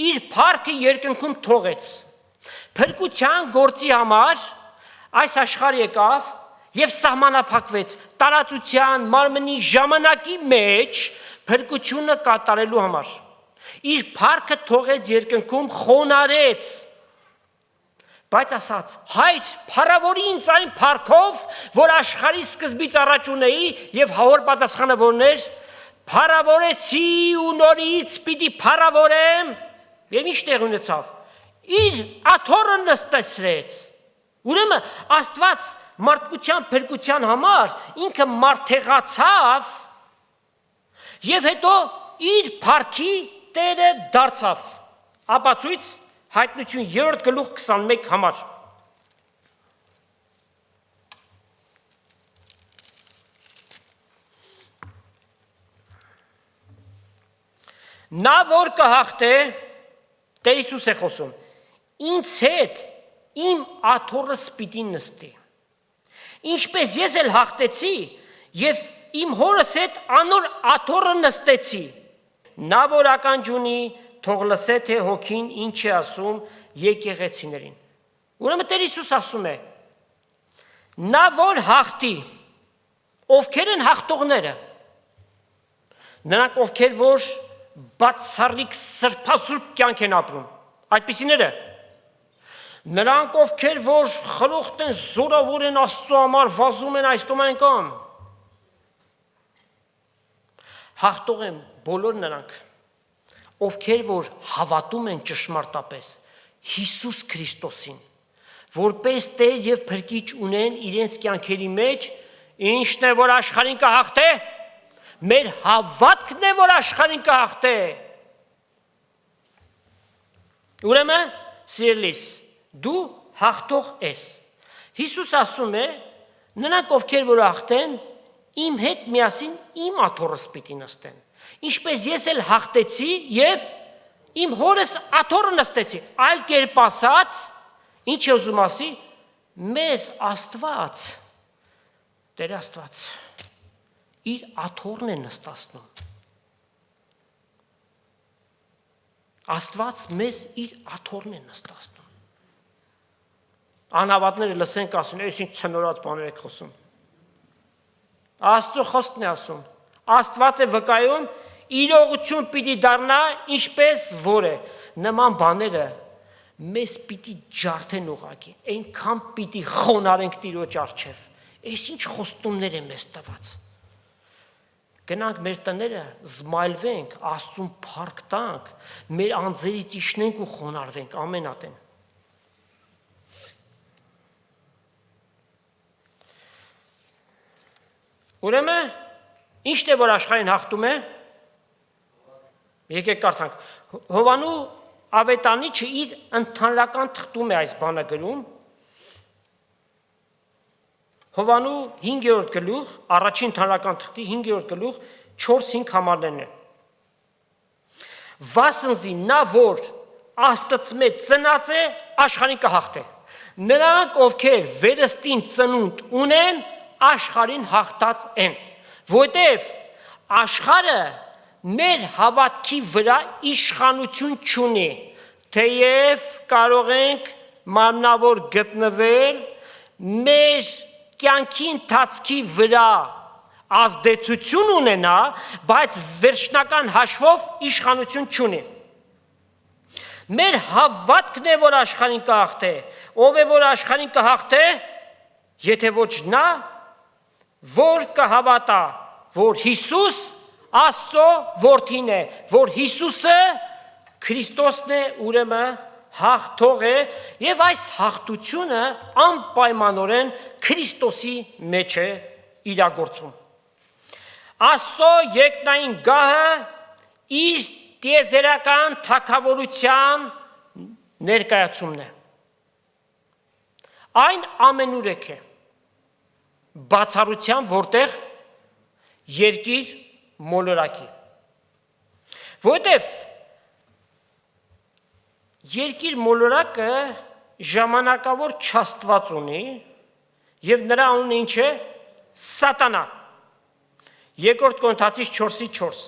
իր փառքը երկնքում թողեց։ Փրկության գործի համար այս աշխարհ եկավ եւ սահմանափակվեց տարածության մարմնի ժամանակի մեջ փրկությունը կատարելու համար։ Իր փառքը թողեց երկնքում, խոնարեց։ Բայց ասաց. Հայր, փառավորի ինձ այն փառքով, որ աշխարհի սկզբից առաջ ունեի, եւ հավոր պատասխանը որն էր, փառավորեցի ու նորից պիտի փառավորեմ, եւ ինչ տեղ ունեցավ։ Իր աթոռը նստեցրեց։ Ուրեմն Աստված մարդկության փրկության համար ինքը մարդեղացավ եւ հետո իր փառքի Տերը դարձավ։ Ապացույց Հայտնություն 3-րդ գլուխ 21 համար։ Նա որ կհաղթե, Տեր Հիսուս է խոսում, ինձ հետ իմ աթոռը պիտի նստի։ Ինչպես ես էլ հաղթեցի եւ իմ հորս հետ անոր աթոռը նստեցի։ Նա որ ականջ ունի, թող լսե թե հոգին ինչ է ասում եկեղեցիներին։ Ուրեմն Տեր Հիսուս ասում է. նա որ հաղթի, ովքեր են հաղթողները։ Նրանք ովքեր որ բացառիկ սրբազուրկ կյանք են ապրում, այդպիսիները։ Նրանք ովքեր որ խրոխտ են, զորավոր են Աստծո համար, վազում են այս կամ այն կողմ։ Հաղթող են բոլոր նրանք, ովքեր որ հավատում են ճշմարտապես Հիսուս Քրիստոսին, որպես Տեր եւ Փրկիչ ունեն իրենց կյանքերի մեջ, ինչն է որ աշխարհին կհաղթե, մեր հավատքն է որ աշխարհին կհաղթե։ Ուրեմն, սիրելիս, դու հաղթող ես։ Հիսուս ասում է, նրանք ովքեր որ հաղթեն, իմ հետ միասին իմ աթոռս պիտի նստեն։ Ինչպես ես էլ հաղթեցի եւ իմ հորս աթոռը նստեցի։ Այլ կերպ ասած, ինչ է ուզում ասի, մեզ Աստված, Տեր Աստված, իր աթոռն է նստացնում։ Աստված մեզ իր աթոռն է նստացնում։ Անհավատները լսենք ասում, այս ինչ ցնորած բաներ եք խոսում։ Աստծո խոսքն է ասում։ Աստված է վկայում, իրողություն պիտի դառնա, ինչպես որ է։ Նման բաները մեզ պիտի ջարդեն ուղղակի, այնքան պիտի խոնարհենք Տիրոջ առջև։ Այս ինչ խոստումներ են մեզ տված։ Գնանք մեր տները, զմայլվենք, Աստծուն փառք տանք, մեր անձերից իջնենք ու խոնարհվենք, ամեն ատեն։ Ուրեմն, ինչն է որ աշխարհին հաղթում է։ Եկեք կարդանք։ Հովանու ավետանիչը իր ընդհանրական թղթում է այս բանը գրում։ Հովանու 5-րդ գլուխ, առաջին ընդհանրական թղթի 5-րդ գլուխ 4-5 համարներն է։ Վասնզի նա որ Աստծմե ծնած է, աշխարհին կհաղթե։ Նրանք ովքեր վերստին ծնունդ ունեն, աշխարհին հաղթած են, որտև աշխարհը մեր հավատքի վրա իշխանություն չունի, թեև կարող ենք մարմնավոր գտնվել, մեր կյանքի ընթացքի վրա ազդեցություն ունենա, բայց վերջնական հաշվով իշխանություն չունի։ Մեր հավատքն է որ աշխարհին կհաղթե, ով է որ աշխարհին կհաղթե, եթե ոչ նա, որ կհավատա, որ Հիսուս Աստծո որդին է, որ Հիսուսը Քրիստոսն է, ուրեմն հաղթող է, եւ այս հաղթությունը անպայմանորեն Քրիստոսի մեջ է իրագործվում։ Աստծո երկնային գահը իր տիեզերական թագավորության ներկայացումն է։ Այն ամենուրեք է, բացառության որտեղ երկիր մոլորակի։ Որտև երկիր մոլորակը ժամանակավոր չաստված ունի եւ նրա անունը ինչ է։ Սատանա։ Երկրորդ Կորինթացիս 4:4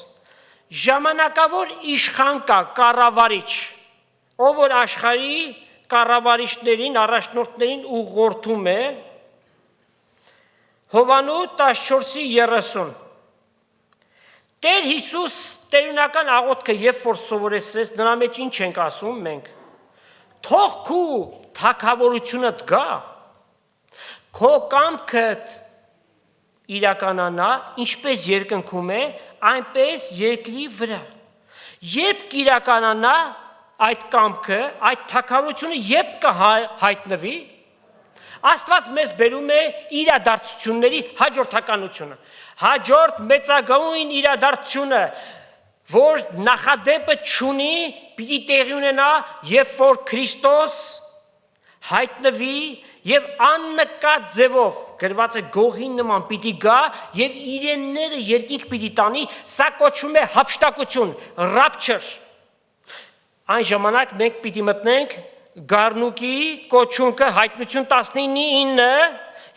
ժամանակավոր իշխան կա, կառավարիչ, ով որ աշխարհի կառավարիչներին, առաջնորդներին ուղղորդում է։ Հովանու 14:30 Տեր Հիսուս տերունական աղոթքը երբ որ սովորեցրեց, նրա մեջ ինչ ենք ասում մենք։ Թող քու թագավորությունդ գա, քո կամքդ իրականանա, ինչպես երկնքում է, այնպես երկրի վրա։ Երբ կիրականանա այդ կամքը, այդ թագավորությունը երբ կհայտնվի, Աստված մեզ բերում է իրադարձությունների հաջորդականությունը։ Հաջորդ մեծագույն իրադարձությունը, որ նախադեպը չունի, պիտի տեղի ունենա, երբ որ Քրիստոս հայտնվի եւ աննկատ ձևով գրված է գողին նման պիտի գա եւ իրենները երկինք պիտի տանի, սա կոչվում է հափշտակություն, rapture։ Այն ժամանակ մենք պիտի մտնենք Գառնուկի կոչունքը հայտնություն 19:9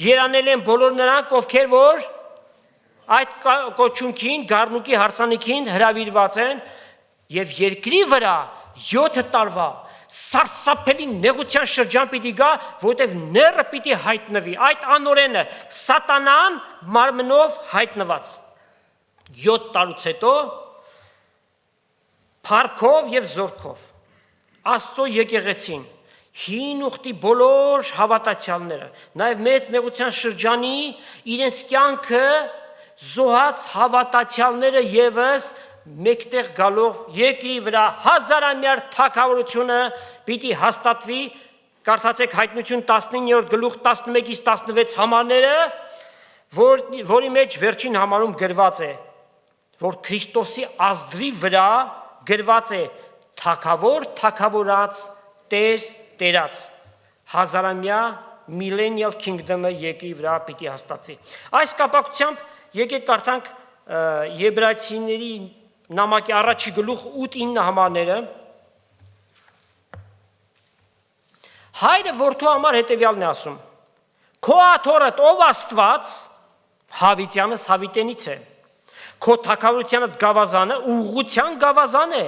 երանել են բոլոր նրանք, ովքեր որ այդ կոչունքին, Գառնուկի հարսանիքին հրավիրված են եւ երկրի վրա 7 տարվա սարսափելի նեղության շրջան պիտի գա, որտեղ ները պիտի հայտնվի, այդ անօրենը սատանան մարմնով հայտնված։ 7 տարուց հետո փառքով եւ զորքով Աստծո եկեղեցին, հին ուխտի բոլոր հավատացյալները, նաև մեծ նեղության շրջանի իրենց կյանքը զոհած հավատացյալները եւս մեկտեղ գալով երկրի վրա հազարամյար թագավորությունը պիտի հաստատվի, կարդացեք Հայտնություն 19-րդ գլուխ 11-ից 16 համարները, որի մեջ վերջին համարում գրված է, որ Քրիստոսի ազդրի վրա գրված է թագավոր, թագավորած, տեր, տերած, հազարամյա millennial kingdom-ը երկրի վրա պիտի հաստատվի։ Այս կապակցությամբ եկեք կարդանք Եբրայեցիների նամակի առաջի գլուխ 8-9 համարները։ Հայրը որդու համար հետևյալն է ասում. Քո աթոռդ ով Աստված, հավիտյանս հավիտենից է։ Քո թագավորությանդ գավազանը ուղղության գավազան է։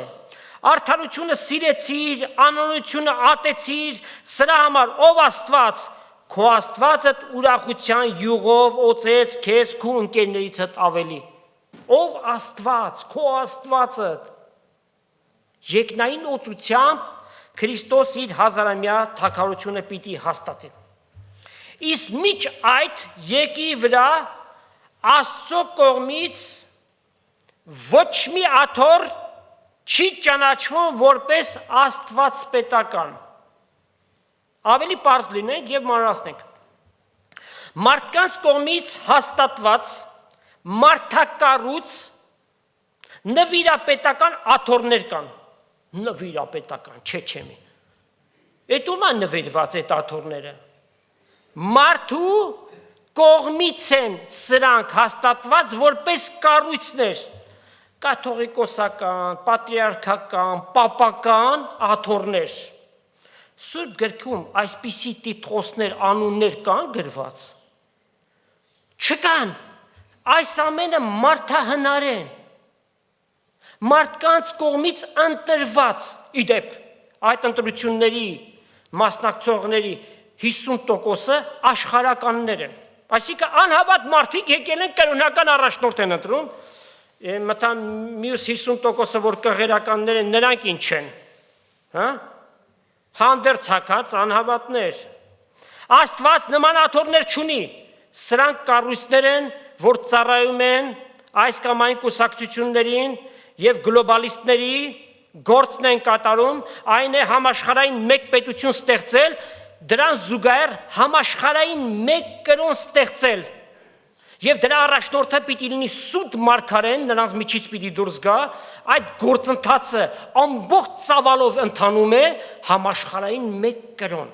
Արդարությունը սիրեցիր, անօրությունը ատեցիր, սրա համար ով Աստված, քո Աստվածդ ուրախության յուղով օծեց քեզ քո ընկերներիցդ ավելի։ Ով Աստված, քո Աստվածդ։ Երկնային օծությամբ Քրիստոս իր հազարամյա թագավորությունը պիտի հաստատի։ Իսկ միջ այդ երկրի վրա Աստծո կողմից ոչ մի աթոռ չի ճանաչվում որպես Աստված պետական։ Ավելի պարզ լինենք եւ մանրացնենք։ Մարդկանց կողմից հաստատված մարդակառույց նվիրապետական աթոռներ կան։ Նվիրապետական, չեմի։ Էդ ում է նվիրված այդ աթոռները։ Մարդու կողմից են սրանք հաստատված որպես կառույցներ։ Կաթողիկոսական, պատրիարքական, պապական աթոռներ։ Սուրբ գրքում այսպիսի տիտղոսներ, անուններ կան գրված։ Չկան։ Այս ամենը մարդահնար են։ Մարդկանց կողմից ընտրված, իդեպ, այդ ընտրությունների մասնակցողների 50%-ը աշխարհականներ են։ Այսինքն անհավատ մարդիկ եկել են կրոնական առաջնորդ են ընտրում։ Մտան մյուս 50%-ը, որ կղերականներ են, նրանք ինչ են, հա? Հանդերձ հակած անհավատներ։ Աստված նման աթոռներ չունի, սրանք կառույցներ են, որ ծառայում են այս կամ այն կուսակցություններին եւ գլոբալիստների գործն են կատարում, այն է համաշխարհային մեկ պետություն ստեղծել, դրան զուգահեռ համաշխարհային մեկ կրոն ստեղծել։ Եվ դրա առաջնորդը պիտի լինի սուտ մարգարեն, նրանց միջից պիտի դուրս գա, այդ գործընթացը ամբողջ ծավալով ընթանում է համաշխարհային մեկ կրոն։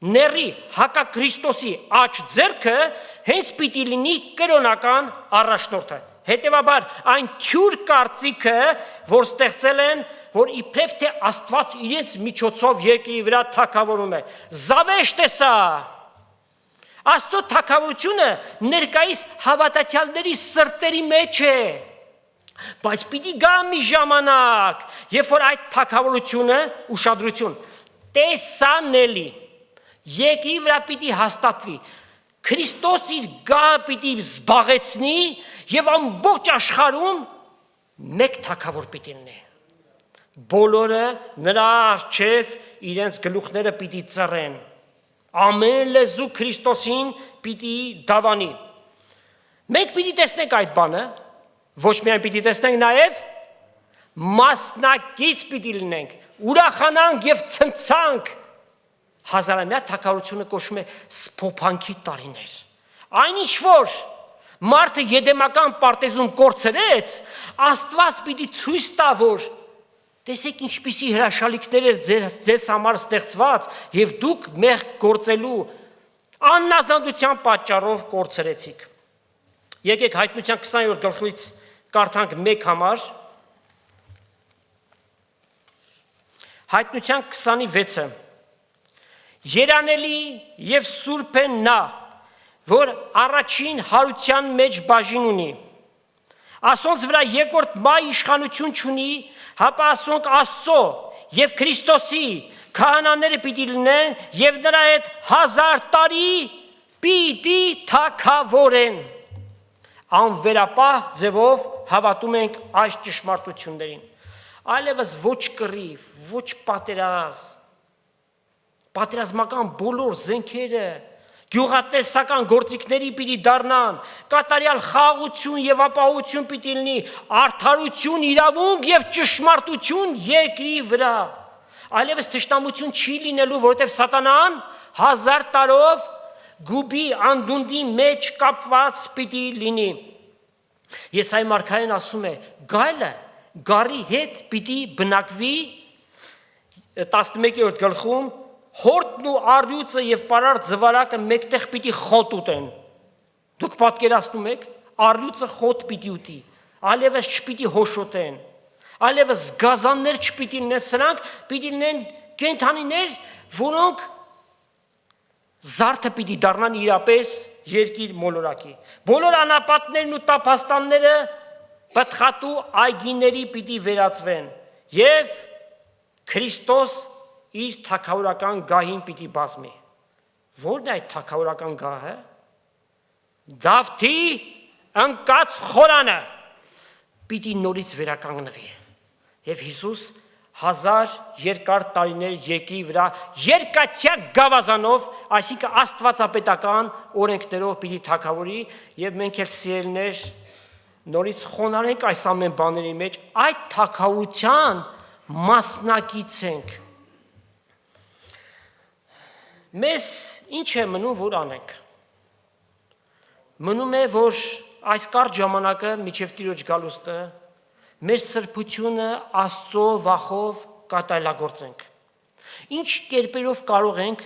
Ների հակաքրիստոսի աջ ձեռքը հենց պիտի լինի կրոնական առաջնորդը։ Հետևաբար այն թյուր կարծիքը, որ ստեղծել են, որ իբրև թե Աստված իրենց միջոցով երկրի վրա թագավորում է։ Զավեշտ է սա։ Աստծո թագավորությունը ներկայիս հավատացյալների սրտերի մեջ է, բայց պիտի գա մի ժամանակ, երբ որ այդ թագավորությունը ուշադրություն տեսանելի երկրի վրա պիտի հաստատվի, Քրիստոս իր գահը պիտի զբաղեցնի եւ ամբողջ աշխարհում մեկ թագավոր պիտի լինի։ Բոլորը նրա առջև իրենց գլուխները պիտի ծռեն։ Ամեն լեզու Քրիստոսին պիտի դավանի։ Մենք պիտի տեսնենք այդ բանը, ոչ միայն պիտի տեսնենք, նաև մասնակից պիտի լինենք, ուրախանանք եւ ցնցանք։ Հազարամյա թագավորությունը կոչվում է սփոփանքի տարիներ։ Այնինչ որ մարդը եդեմական պարտեզում կորցրեց, Աստված պիտի ցույց տա, որ տեսեք ինչպիսի հրաշալիքներ էր ձեզ համար ստեղծված եւ դուք մեղք գործելու աննազանդության պատճառով կորցրեցիք։ Եկեք Հայտնության 20-րդ գլխից կարդանք 1 համար։ Հայտնության 26-ը Երանելի եւ սուրբ է նա, որ առաջին հարության մեջ բաժին ունի։ Ասոնց վրա երկրորդ մայ իշխանություն չունի, հապա ասոնք Աստծո եւ Քրիստոսի քահանաները պիտի լինեն եւ նրա հետ 1000 տարի պիտի թագավորեն։ Անվերապահ ձևով հավատում ենք այս ճշմարտություններին։ Այլևս ոչ կռիվ, ոչ պատերազմական բոլոր զենքերը գյուղատնտեսական գործիքների պիտի դառնան, կատարյալ խաղաղություն եւ ապահովություն պիտի լինի, արդարություն, իրավունք եւ ճշմարտություն երկրի վրա։ Այլևս թշնամություն չի լինելու, որովհետեւ սատանան 1000 տարով գուբի անդունդի մեջ կապված պիտի լինի։ Եսայի մարգարեն ասում է. գայլը գարի հետ պիտի բնակվի 11-րդ գլխում հորտն ու առյուծը եւ պարարտ զվարակը մեկտեղ պիտի խոտ ուտեն։ Դուք պատկերացնում եք, առյուծը խոտ պիտի ուտի, այլևս չպիտի հոշոտեն, այլևս գազաններ չպիտի լինեն, սրանք պիտի լինեն կենդանիներ, որոնք զարդը պիտի դառնան իրապես երկիր մոլորակի։ Բոլոր անապատներն ու տափաստանները պտղատու այգիների պիտի վերածվեն եւ Քրիստոս իր թագավորական գահին պիտի բազմի։ Որն է այդ թագավորական գահը։ Դավթի ընկած խորանը պիտի նորից վերականգնվի։ Եվ Հիսուս 1000 երկար տարիներ երկրի վրա երկաթյա գավազանով, այսինքն աստվածապետական օրենքներով պիտի թագավորի, եւ մենք էլ սիրելիներ նորից խոնարհենք այս ամեն բաների մեջ, այդ թագավորության մասնակից ենք։ Մեզ ինչ է մնում, որ անենք։ Մնում է, որ այս կարճ ժամանակը միջև Տիրոջ գալուստը մեր սրբությունը Աստծո վախով կատարելագործենք։ Ինչ կերպերով կարող ենք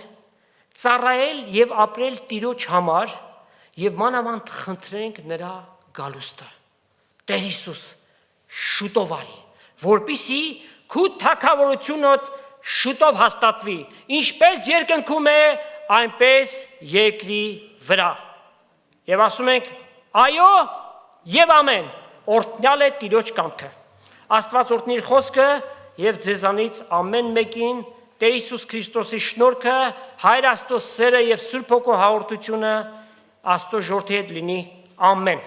ծառայել եւ ապրել Տիրոջ համար եւ մանավանդ խնդրենք նրա գալուստը։ Տեր Հիսուս շուտով արի, որպեսզի քու թագավորությունդ շուտով հաստատվի, ինչպես երկնքում է, այնպես երկրի վրա։ Եվ ասում ենք, այո եւ ամեն, օրհնյալ է Տիրոջ կամքը։ Աստված օրհնի իր խոսքը եւ ձեզանից ամեն մեկին Տեր Հիսուս Քրիստոսի շնորհքը, Հայր Աստծո սերը եւ Սուրբ Հոգու հաղորդությունը Աստծո ժողովրդի հետ լինի։ Ամեն։